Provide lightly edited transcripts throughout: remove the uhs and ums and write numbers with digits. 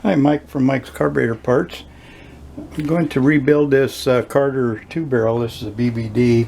Hi, Mike from Mike's Carburetor Parts. I'm going to rebuild this Carter 2-barrel. This is a BBD,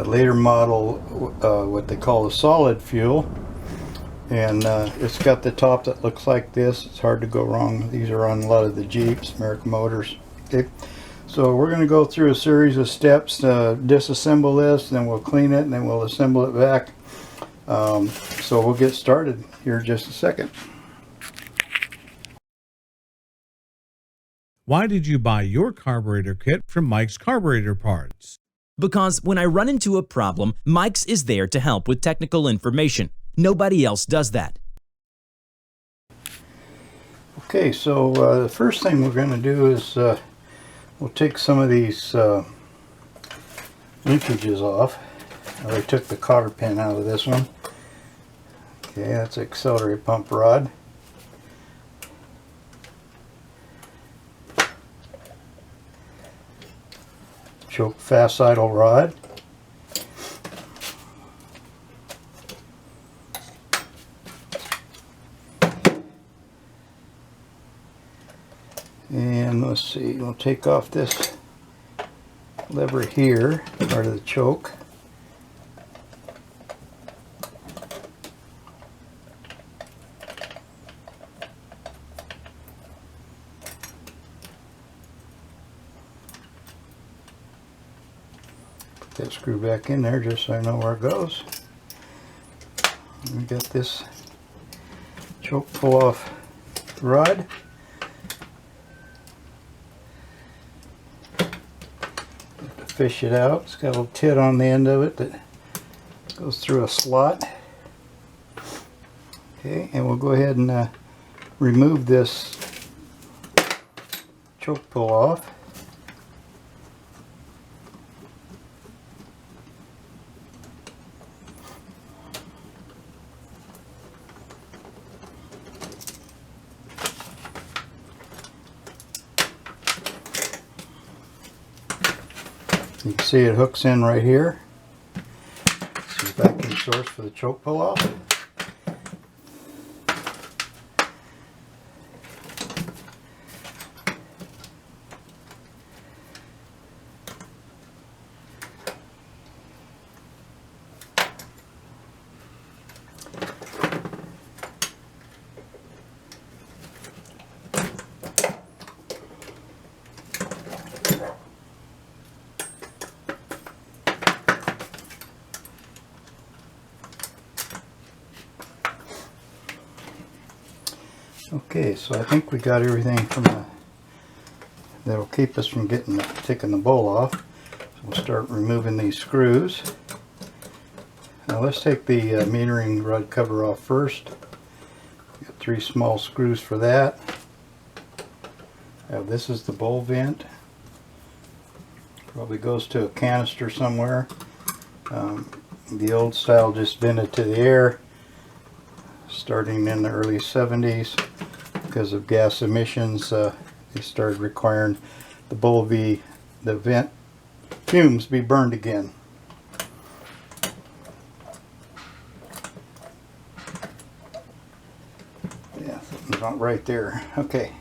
later model, what they call a solid fuel. And it's got the top that looks like this. It's hard to go wrong. These are on a lot of the Jeeps, American Motors. Okay, so we're going to go through a series of steps to disassemble this, then we'll clean it, and then we'll assemble it back. So we'll get started here in just a second. Why did you buy your carburetor kit from Mike's Carburetor Parts? Because when I run into a problem, Mike's is there to help with technical information. Nobody else does that. Okay, so the first thing we're going to do is we'll take some of these linkages off. I already took the cotter pin out of this one. Okay, that's an auxiliary pump rod. Choke fast idle rod. And let's see, we'll take off this lever here, part of the choke. Put that screw back in there just so I know where it goes. We got this choke pull off rod. Fish it out. It's got a little tit on the end of it that goes through a slot. Okay, and we'll go ahead and remove this choke pull off. You can see it hooks in right here. This is the vacuum source for the choke pull off. Okay, so I think we got everything from that'll keep us from taking the bowl off. So we'll start removing these screws. Now let's take the metering rod cover off first. Got 3 small screws for that. Now this is the bowl vent. Probably goes to a canister somewhere. The old style just vented to the air, starting in the early 70s. Because of gas emissions, they started requiring the vent fumes be burned again. Yeah, something's not right there. Okay.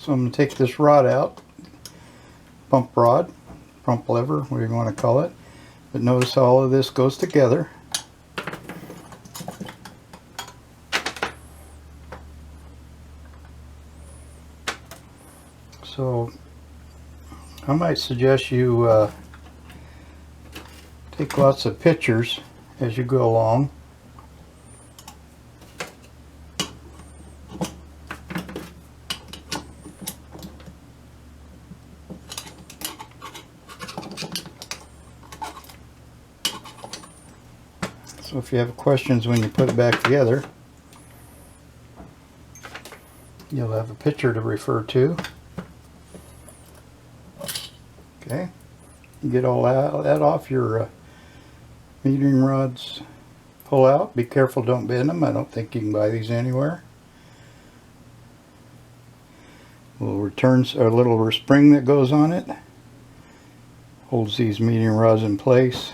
So I'm going to take this rod out, pump rod, pump lever, whatever you want to call it. But notice how all of this goes together. So I might suggest you take lots of pictures as you go along. So if you have questions when you put it back together, you'll have a picture to refer to. Okay, you get all that off your metering rods. Pull out. Be careful, don't bend them. I don't think you can buy these anywhere. Little spring that goes on it holds these metering rods in place.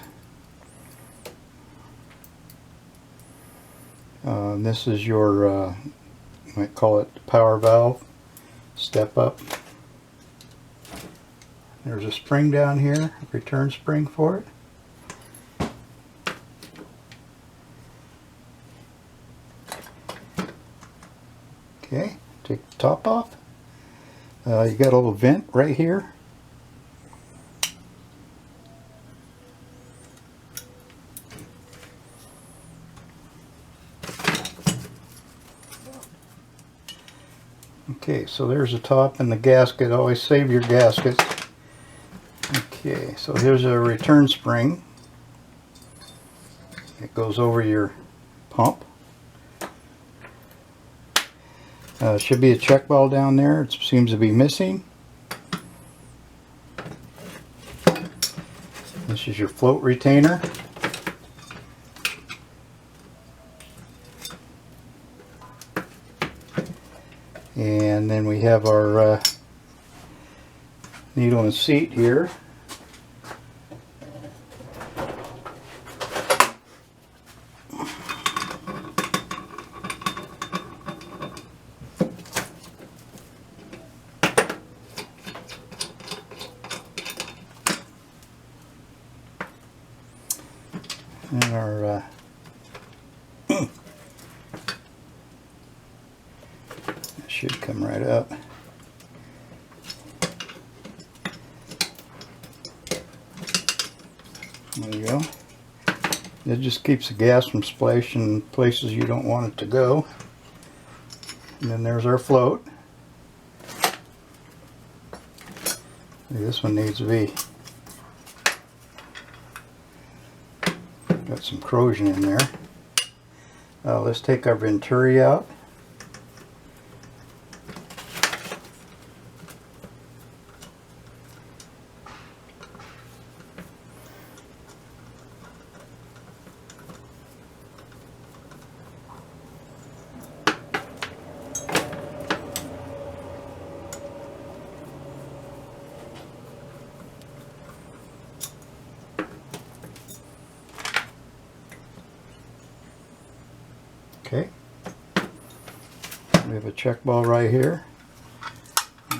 This is your, you might call it power valve, step up. There's a spring down here, a return spring for it. Okay, take the top off. You got a little vent right here. Okay, so there's the top and the gasket. Always save your gaskets. Okay, so here's a return spring. It goes over your pump. Should be a check valve down there. It seems to be missing. This is your float retainer. And then we have our needle and seat here. And our should come right up. There you go. It just keeps the gas from splashing places you don't want it to go. And then there's our float. This one needs to be, got some corrosion in there. Let's take our venturi out. Okay, we have a check ball right here.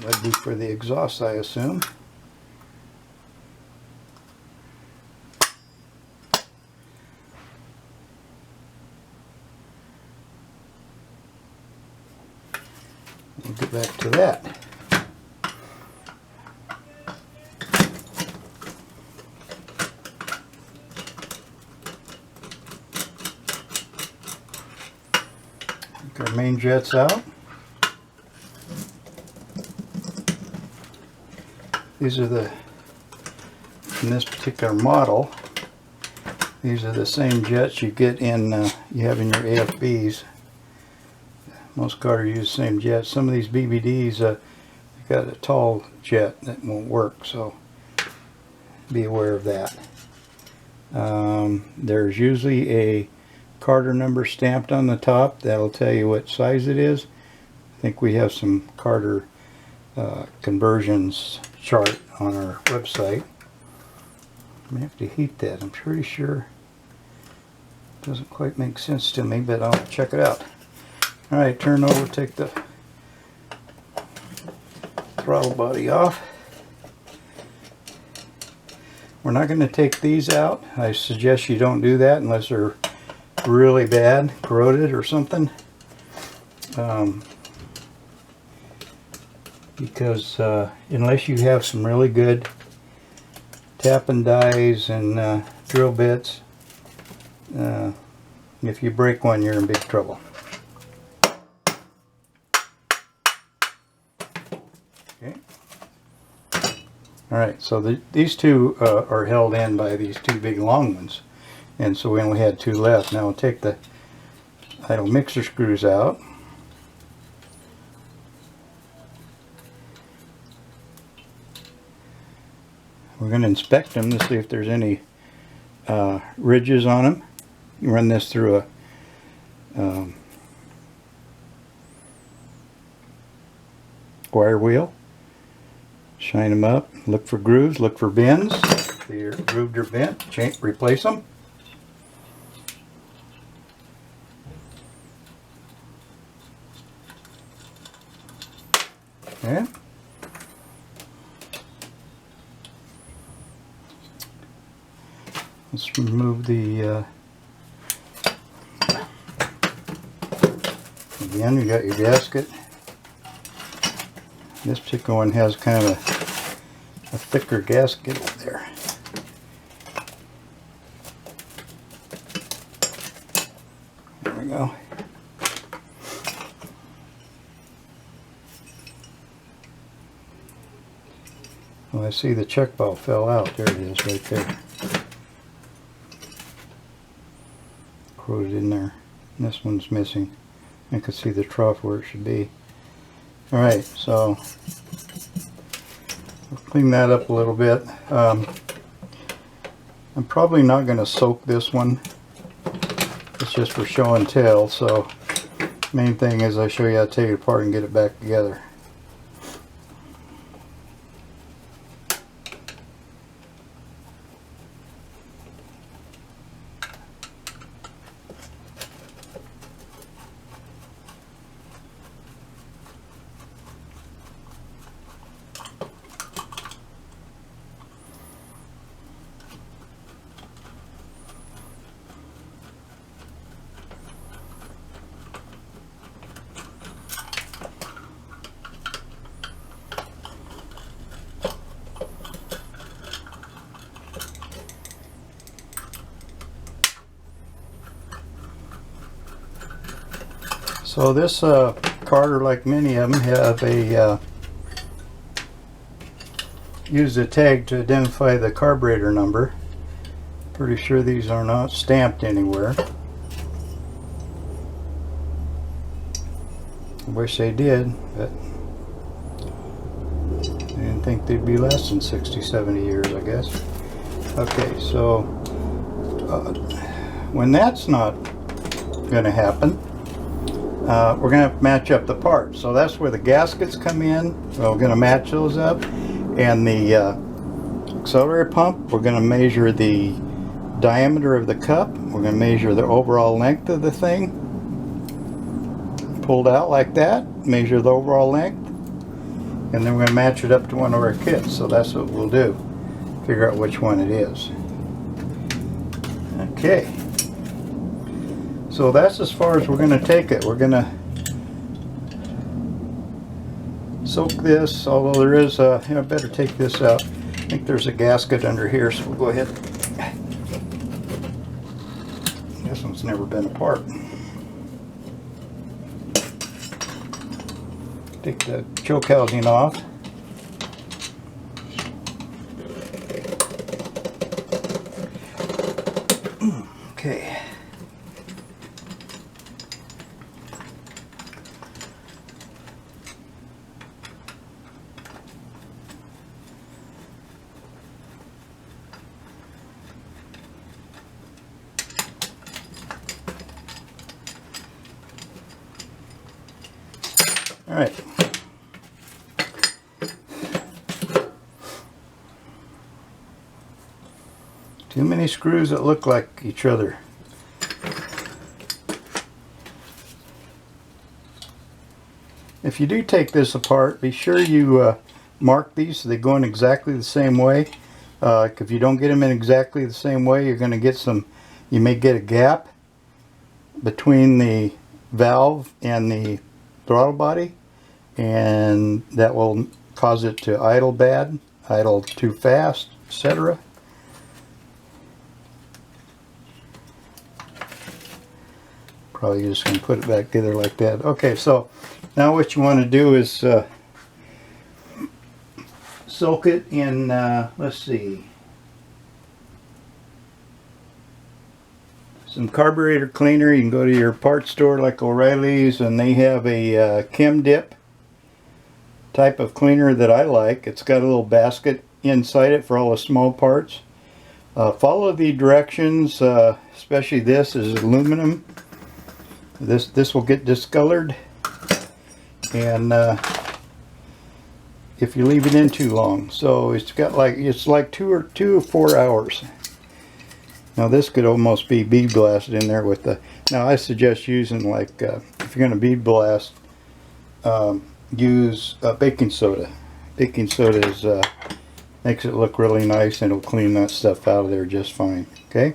That'd be for the exhaust, I assume. We'll get back to that. Our main jets out. These are in this particular model, these are the same jets you get in, you have in your AFBs. Most cars use the same jets. Some of these BBDs, got a tall jet that won't work, so be aware of that. There's usually a Carter number stamped on the top. That'll tell you what size it is. I think we have some Carter conversions chart on our website. I may have to heat that. I'm pretty sure it doesn't quite make sense to me, but I'll check it out. Alright, turn over, take the throttle body off. We're not going to take these out. I suggest you don't do that unless they're really bad, corroded or something. Because unless you have some really good tap and dies and drill bits, if you break one, you're in big trouble. Okay. Alright, so these two are held in by these two big long ones, and so we only had two left. Now we'll take the idle mixer screws out. We're going to inspect them to see if there's any ridges on them. You run this through a wire wheel. Shine them up. Look for grooves. Look for bends. If they're grooved or bent, replace them. Okay. Let's remove the, again, you got your gasket. This particular one has kind of a thicker gasket up there. There we go. Oh, I see the check valve fell out. There it is right there. Corroded in there. And this one's missing. I can see the trough where it should be. Alright, so we'll clean that up a little bit. I'm probably not going to soak this one. It's just for show and tell, so main thing is I show you how to take it apart and get it back together. So this carter, like many of them, have a use a tag to identify the carburetor number. Pretty sure these are not stamped anywhere. I wish they did, but I didn't think they'd be less than 60, 70 years, I guess. Okay, so when that's not going to happen, we're going to match up the parts. So that's where the gaskets come in. We're going to match those up. And the accelerator pump, we're going to measure the diameter of the cup. We're going to measure the overall length of the thing. Pulled out like that. Measure the overall length. And then we're going to match it up to one of our kits. So that's what we'll do. Figure out which one it is. Okay. So that's as far as we're going to take it. We're going to soak this, although there is I better take this out. I think there's a gasket under here, so we'll go ahead. This one's never been apart. Take the choke housing off. Okay. All right. Too many screws that look like each other. If you do take this apart, be sure you mark these so they go in exactly the same way. If you don't get them in exactly the same way, you're going to get you may get a gap between the valve and the throttle body, and that will cause it to idle bad, idle too fast, etc. Probably just going to put it back together like that. Okay, so now what you want to do is soak it in, let's see, some carburetor cleaner. You can go to your parts store like O'Reilly's, and they have a Chem Dip type of cleaner that I like. It's got a little basket inside it for all the small parts. Follow the directions, especially this is aluminum. This will get discolored, and if you leave it in too long. So it's like 2 or 4 hours. Now this could almost be bead blasted in there with the. Now I suggest using if you're going to bead blast, use baking soda. Baking soda makes it look really nice, and it'll clean that stuff out of there just fine. Okay,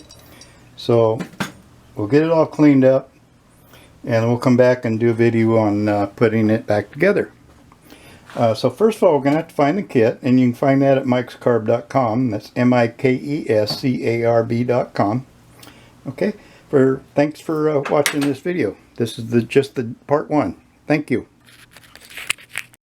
so we'll get it all cleaned up, and we'll come back and do a video on putting it back together. So first of all, we're going to have to find the kit, and you can find that at mikescarb.com. That's MIKESCARB.com. Okay, thanks for watching this video. This is just the part 1. Thank you.